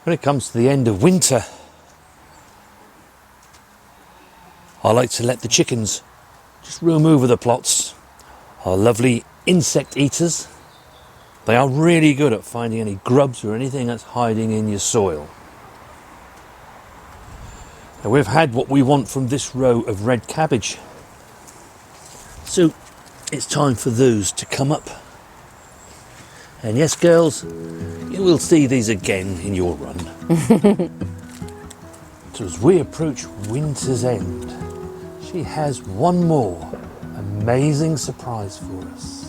When it comes to the end of winter, I like to let the chickens just roam over the plots. Our lovely insect eaters. They are really good at finding any grubs or anything that's hiding in your soil. Now, we've had what we want from this row of red cabbage. So it's time for those to come up. And yes, girls, you will see these again in your run. So as we approach winter's end, she has one more amazing surprise for us.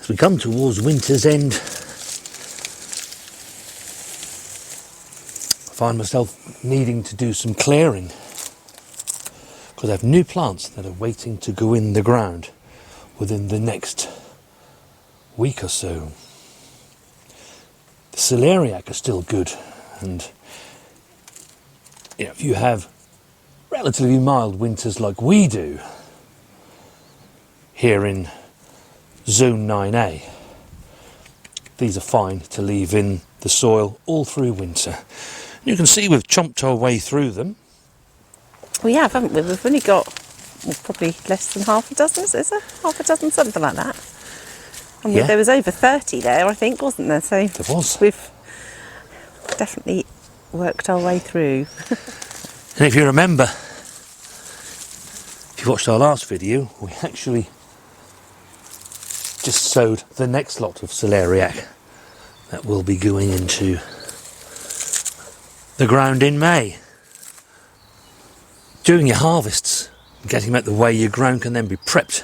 As we come towards winter's end, I find myself needing to do some clearing because I have new plants that are waiting to go in the ground within the next week or so. The celeriac are still good, and if you have relatively mild winters like we do here in Zone 9A, these are fine to leave in the soil all through winter. You can see we've chomped our way through them. We have, haven't we? We've only got probably less than half a dozen, is there? Half a dozen, something like that. And yeah. There was over 30 there, I think, wasn't there? So there was. We've definitely worked our way through. And if you remember, if you watched our last video, we actually just sowed the next lot of celeriac that will be going into the ground in May. During your harvests, getting them out the way, your ground can then be prepped,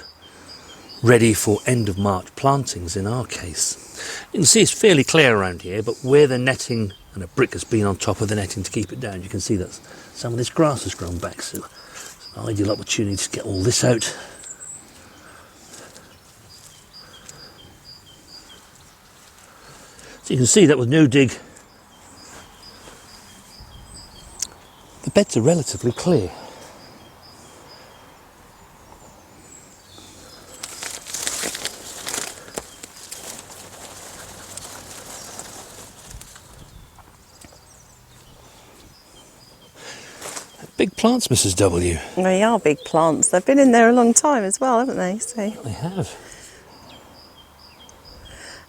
ready for end of March plantings in our case. You can see it's fairly clear around here, but where the netting and a brick has been on top of the netting to keep it down, you can see that some of this grass has grown back, so it's an ideal opportunity to get all this out. So you can see that with no dig, the beds are relatively clear. Big plants, Mrs. W. They are big plants. They've been in there a long time as well, haven't they? So. They have.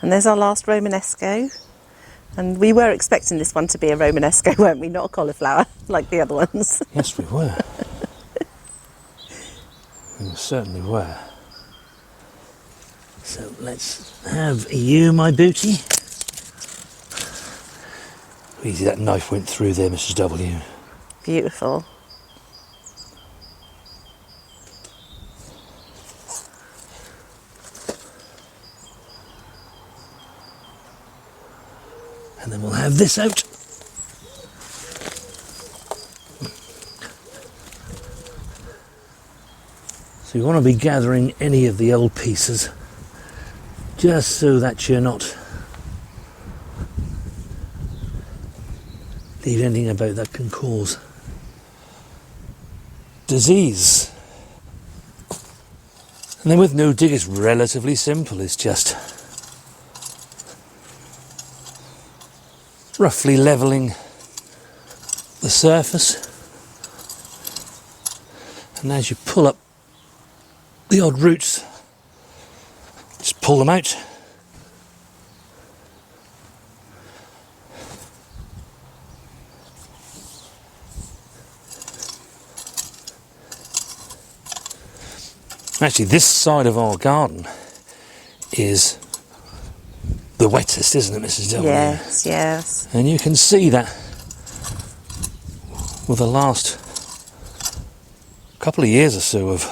And there's our last Romanesco. And we were expecting this one to be a Romanesco, weren't we? Not a cauliflower, like the other ones. Yes, we were. We certainly were. So let's have you, my booty. How easy that knife went through there, Mrs. W. Beautiful. And then we'll have this out. So you want to be gathering any of the old pieces, just so that you're not leaving anything about that can cause disease. And then with no dig, it's relatively simple. It's just roughly levelling the surface, and as you pull up the odd roots, just pull them out. Actually, this side of our garden is the wettest, isn't it, Mrs. W? Yes, yes. And you can see that with the last couple of years or so of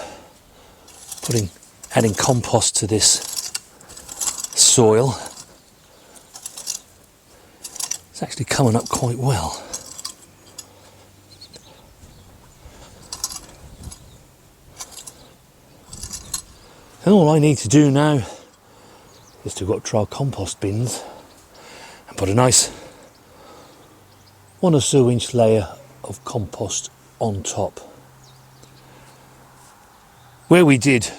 adding compost to this soil, It's actually coming up quite well. And all I need to do now is to go up to our compost bins and put a nice 1 or 2 inch layer of compost on top. Where we did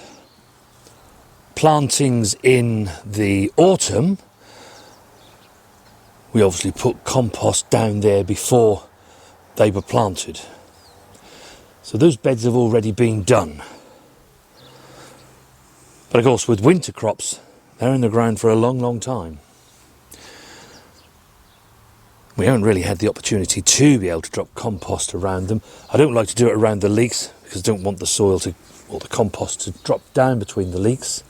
plantings in the autumn, we obviously put compost down there before they were planted. So those beds have already been done. But of course with winter crops, they're in the ground for a long, long time. We haven't really had the opportunity to be able to drop compost around them. I don't like to do it around the leeks because I don't want the soil to, or the compost to drop down between the leeks.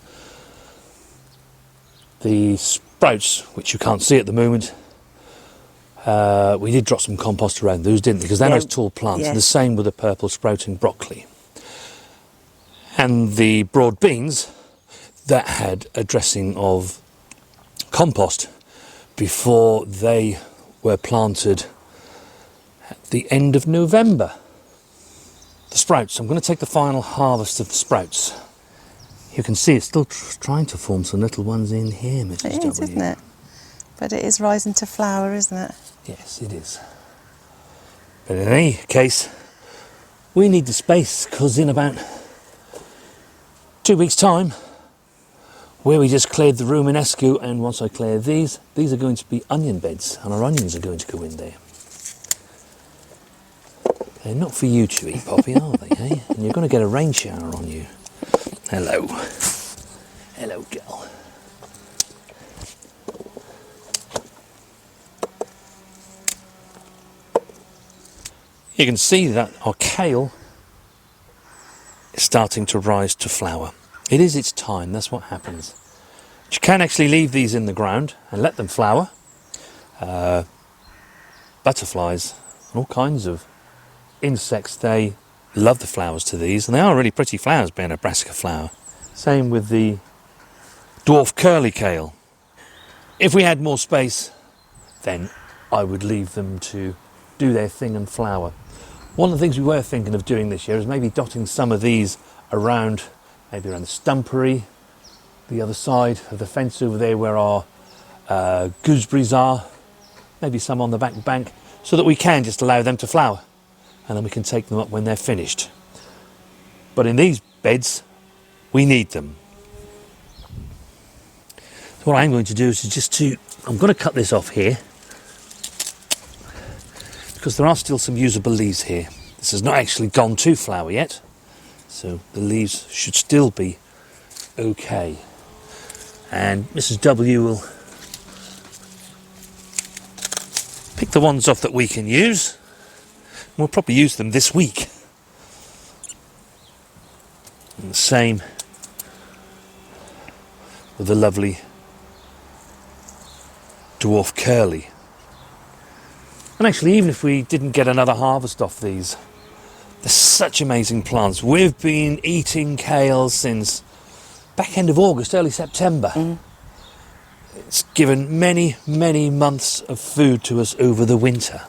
The sprouts, which you can't see at the moment, we did drop some compost around those, didn't we? Because they're nice tall plants, and the same with the purple sprouting broccoli. And the broad beans, that had a dressing of compost before they were planted at the end of November. The sprouts, I'm going to take the final harvest of the sprouts. You can see it's still trying to form some little ones in here, Mrs. W. It is, isn't it? But it is rising to flower, isn't it? Yes, it is. But in any case, we need the space because in about 2 weeks' time, where we just cleared the Romanesco, and once I clear these are going to be onion beds, and our onions are going to go in there. They're not for you to eat, Poppy, are they, eh? And you're going to get a rain shower on you. Hello. Hello, girl. You can see that our kale is starting to rise to flower. It is its time, that's what happens. But you can actually leave these in the ground and let them flower. Butterflies and all kinds of insects, they love the flowers to these, and they are really pretty flowers being a brassica flower. Same with the dwarf curly kale. If we had more space, then I would leave them to do their thing and flower. One of the things we were thinking of doing this year is maybe dotting some of these around, maybe around the stumpery, the other side of the fence over there where our gooseberries are, maybe some on the back bank, so that we can just allow them to flower and then we can take them up when they're finished. But in these beds, we need them. So what I'm going to do is I'm going to cut this off here because there are still some usable leaves here. This has not actually gone to flower yet, so the leaves should still be okay. And Mrs. W will pick the ones off that we can use. We'll probably use them this week. And the same with the lovely dwarf curly. And actually, even if we didn't get another harvest off these, they're such amazing plants. We've been eating kale since back end of August, early September. It's given many, many months of food to us over the winter.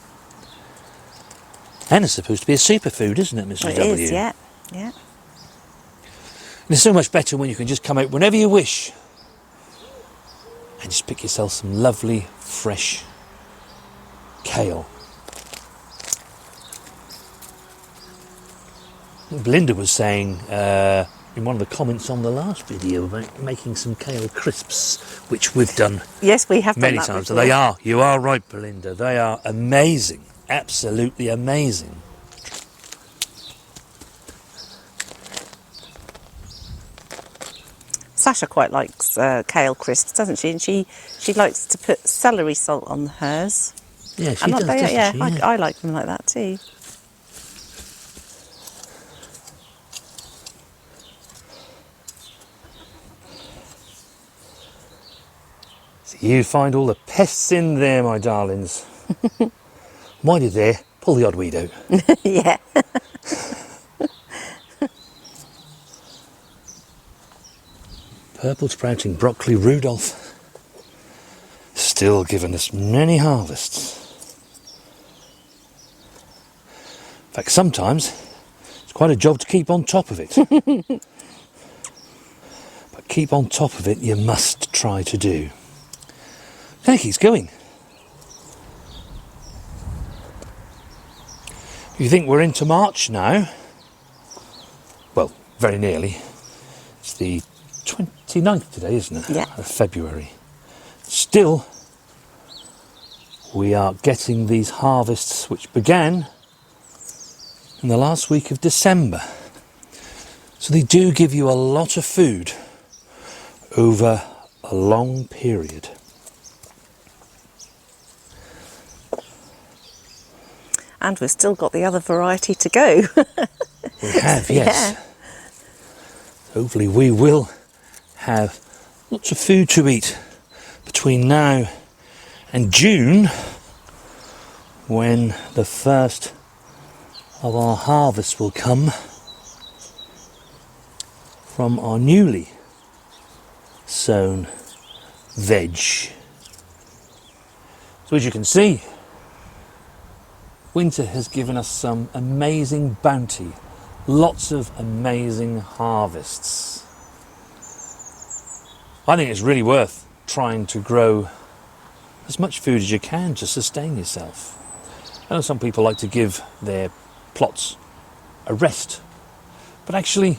And it's supposed to be a superfood, isn't it, Mrs. W? It is, yeah. Yeah. And it's so much better when you can just come out whenever you wish and just pick yourself some lovely, fresh kale. Belinda was saying in one of the comments on the last video about making some kale crisps, which we've done. Yes, we have many done that times. before. So you are right, Belinda. They are amazing, absolutely amazing. Sasha quite likes kale crisps, doesn't she? And she likes to put celery salt on hers. Yeah, she does, doesn't she? Yeah. I like them like that too. So you find all the pests in there, my darlings. While you're there, pull the odd weed out. Yeah. Purple sprouting broccoli Rudolph. Still giving us many harvests. fact, sometimes it's quite a job to keep on top of it. But keep on top of it you must try to do. And it keeps going. You think we're into March now? Well, very nearly. It's the 29th today, isn't it? Yeah. Of February. Still, we are getting these harvests which began in the last week of December. So they do give you a lot of food over a long period. And we've still got the other variety to go. We have, yes. Yeah. Hopefully we will have lots of food to eat between now and June, when the first of our harvest will come from our newly sown veg. So as you can see, winter has given us some amazing bounty, lots of amazing harvests. I think it's really worth trying to grow as much food as you can to sustain yourself. I know some people like to give their plots a rest, but actually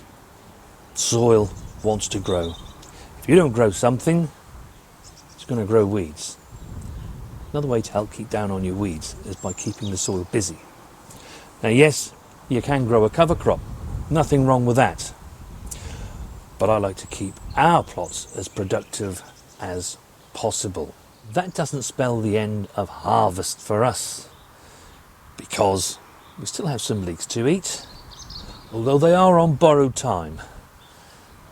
soil wants to grow. If you don't grow something, it's going to grow weeds. Another way to help keep down on your weeds is by keeping the soil busy. Now yes, you can grow a cover crop, nothing wrong with that, but I like to keep our plots as productive as possible. That doesn't spell the end of harvest for us, because we still have some leeks to eat, although they are on borrowed time,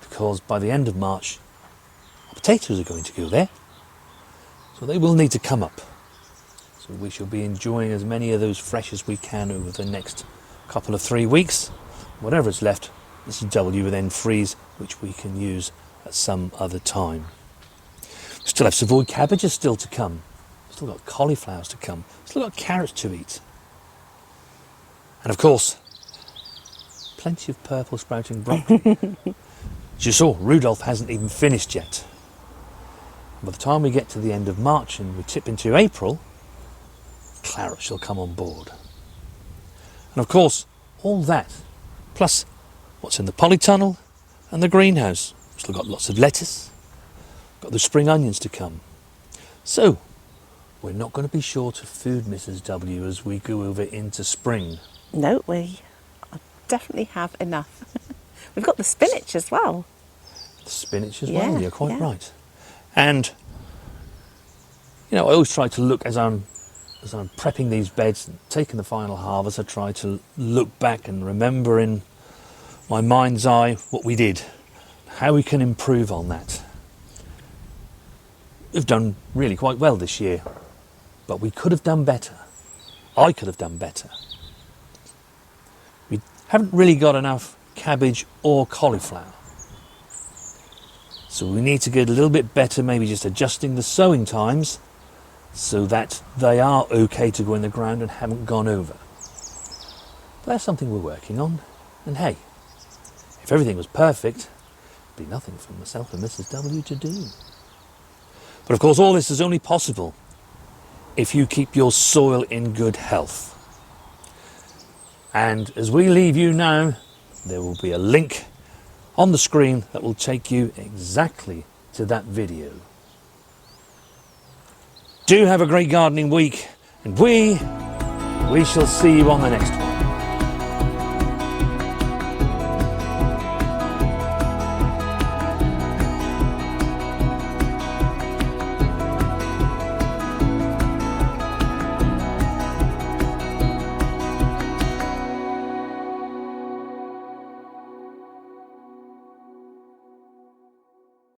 because by the end of March our potatoes are going to go there, so they will need to come up. So we shall be enjoying as many of those fresh as we can over the next couple of 3 weeks. Whatever is left, Mrs. W will then freeze, which we can use at some other time. Still have Savoy cabbages still to come. Still got cauliflowers to come. Still got carrots to eat. And of course, plenty of purple sprouting broccoli. As you saw, Rudolph hasn't even finished yet. By the time we get to the end of March and we tip into April, claret shall come on board. And of course, all that, plus what's in the polytunnel and the greenhouse. Still got lots of lettuce, got the spring onions to come. So, we're not going to be short of food, Mrs. W, as we go over into spring. No, we definitely have enough. We've got the spinach as well. The spinach as well, you're quite yeah. right. And, you know, I always try to look as I'm prepping these beds and taking the final harvest, I try to look back and remember in my mind's eye what we did, how we can improve on that. We've done really quite well this year, but we could have done better. I could have done better. We haven't really got enough cabbage or cauliflower. So we need to get a little bit better, maybe just adjusting the sowing times so that they are okay to go in the ground and haven't gone over. But that's something we're working on. And hey, if everything was perfect, there'd be nothing for myself and Mrs. W to do. But of course, all this is only possible if you keep your soil in good health. And as we leave you now, there will be a link on the screen that will take you exactly to that video. Do have a great gardening week, and we shall see you on the next one.